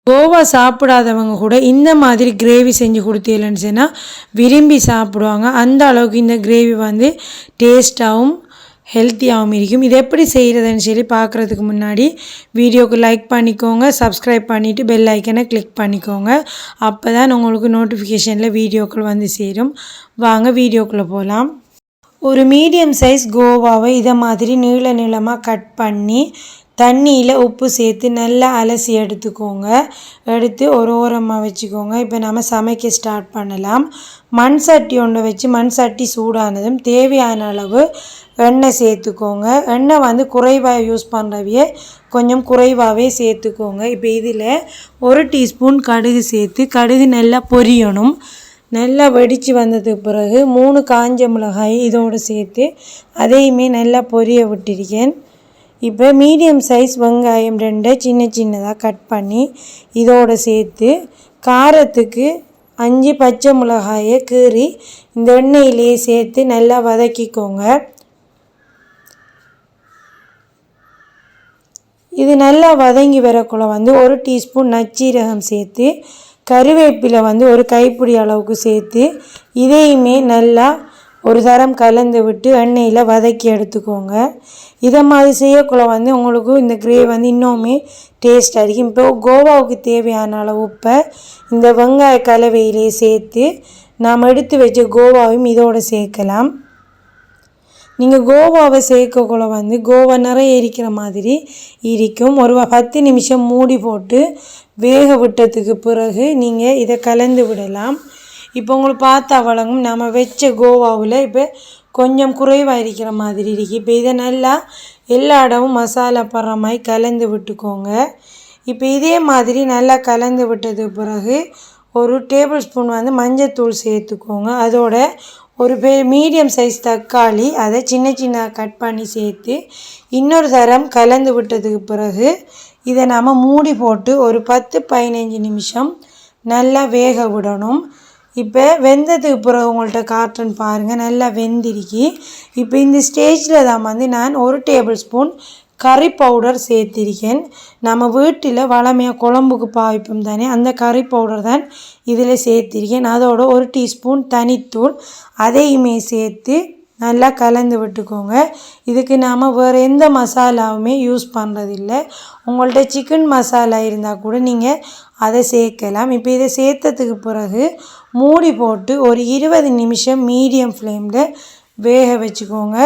கோவா சாப்பிடாதவங்க கூட இந்த மாதிரி கிரேவி செஞ்சு கொடுத்தீங்கன்னு சொன்னால் விரும்பி சாப்பிடுவாங்க. அந்த அளவுக்கு இந்த கிரேவி வந்து டேஸ்ட்டாகவும் ஹெல்த்தியாகவும் இருக்கும். இது எப்படி செய்கிறதுன்னு சொல்லி பார்க்குறதுக்கு முன்னாடி வீடியோக்கு லைக் பண்ணிக்கோங்க, சப்ஸ்கிரைப் பண்ணிவிட்டு பெல் ஐக்கனை கிளிக் பண்ணிக்கோங்க. அப்போ தான் உங்களுக்கு நோட்டிஃபிகேஷனில் வீடியோக்கள் வந்து சேரும். வாங்க வீடியோக்குள்ளே போகலாம். ஒரு மீடியம் சைஸ் கோவாவை இதை மாதிரி நீளமாக கட் பண்ணி தண்ணியில் உப்பு சேர்த்து நல்லா அலசி எடுத்துக்கோங்க. எடுத்து ஒரு ஓரமாக வச்சுக்கோங்க. இப்போ நம்ம சமைக்க ஸ்டார்ட் பண்ணலாம். மண் சட்டி ஒன்று வச்சு மண் சட்டி சூடானதும் தேவையான அளவு எண்ணெய் சேர்த்துக்கோங்க. எண்ணெய் வந்து குறைவாக யூஸ் பண்ணுறவையே கொஞ்சம் குறைவாகவே சேர்த்துக்கோங்க. இப்போ இதில் 1 டீஸ்பூன் கடுகு சேர்த்து கடுகு நல்லா பொரியணும். நல்லா வெடித்து வந்ததுக்கு பிறகு 3 காஞ்ச மிளகாய் இதோடு சேர்த்து அதையுமே நல்லா பொரிய விட்டிருக்கேன். இப்போ மீடியம் சைஸ் வெங்காயம் 2 சின்னதாக கட் பண்ணி இதோடு சேர்த்து காரத்துக்கு 5 பச்சை மிளகாயை கீறி இந்த எண்ணெயிலேயே சேர்த்து நல்லா வதக்கிக்கோங்க. இது நல்லா வதங்கி வரக்குள்ள வந்து 1 டீஸ்பூன் நச்சீரகம் சேர்த்து கருவேப்பிலை வந்து ஒரு கைப்பிடி அளவுக்கு சேர்த்து இதையுமே நல்லா ஒரு தரம் கலந்து விட்டு எண்ணெயில் வதக்கி எடுத்துக்கோங்க. இதை மாதிரி செய்யக்குள்ள வந்து உங்களுக்கு இந்த கிரேவி வந்து இன்னுமே டேஸ்ட்டாக இருக்கும். இப்போ கோவாவுக்கு தேவையான அளவு உப்பை இந்த வெங்காய கலவையிலே சேர்த்து நாம் எடுத்து வச்ச கோவாவையும் இதோடு சேர்க்கலாம். நீங்கள் கோவாவை சேர்க்கக்குள்ள வந்து கோவா நிறைய இருக்கிற மாதிரி இருக்கும். ஒரு 10 நிமிஷம் மூடி போட்டு வேக விட்டதுக்கு பிறகு நீங்கள் இதை கலந்து விடலாம். இப்போ உங்களுக்கு பார்த்தா வழங்கும் நம்ம வச்ச கோவாவில் இப்போ கொஞ்சம் குறைவாக இருக்கிற மாதிரி இருக்குது. இப்போ இதை நல்லா எல்லா இடமும் மசாலா படுற மாதிரி கலந்து விட்டுக்கோங்க. இப்போ இதே மாதிரி நல்லா கலந்து விட்டதுக்கு பிறகு 1 டேபிள் ஸ்பூன் வந்து மஞ்சத்தூள் சேர்த்துக்கோங்க. அதோட ஒரு மீடியம் சைஸ் தக்காளி அதை சின்ன கட் பண்ணி சேர்த்து இன்னொரு தரம் கலந்து விட்டதுக்கு பிறகு இதை நாம் மூடி போட்டு ஒரு 10-15 நிமிஷம் நல்லா வேக விடணும். இப்போ வெந்ததுக்கு பிறகு உங்கள்கிட்ட காட்டுன்னு பாருங்கள், நல்லா வெந்திருக்கி. இப்போ இந்த ஸ்டேஜில் தான் வந்து நான் 1 டேபிள் ஸ்பூன் கறி பவுடர் சேர்த்திருக்கேன். நம்ம வீட்டில் வளமையாக குழம்புக்கு பாய்ப்போம் தானே, அந்த கறி பவுடர் தான் இதில் சேர்த்திருக்கேன். அதோட 1 டீஸ்பூன் தனித்தூள் அதையுமே சேர்த்து நல்லா கலந்து விட்டுக்கோங்க. இதுக்கு நாம் வேறு எந்த மசாலாவுமே யூஸ் பண்ணுறதில்லை. உங்கள்கிட்ட சிக்கன் மசாலா இருந்தால் கூட நீங்கள் அதை சேர்க்கலாம். இப்போ இதை சேர்த்ததுக்கு பிறகு மூடி போட்டு ஒரு 20 நிமிஷம் மீடியம் ஃப்ளேமில் வேக வச்சுக்கோங்க.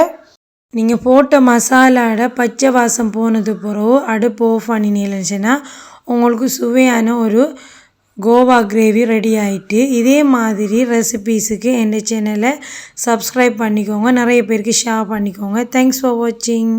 நீங்கள் போட்ட மசாலாவோட பச்சை வாசம் போனது பிறகு அடுப்பு ஆஃப் பண்ணினீங்கன்னா உங்களுக்கு சுவையான ஒரு கோவா கிரேவி ரெடி ஆகிட்டு. இதே மாதிரி ரெசிபீஸுக்கு என் சேனலை சப்ஸ்கிரைப் பண்ணிக்கோங்க, நிறைய பேருக்கு ஷேர் பண்ணிக்கோங்க. தேங்க்ஸ் ஃபார் வாட்சிங்.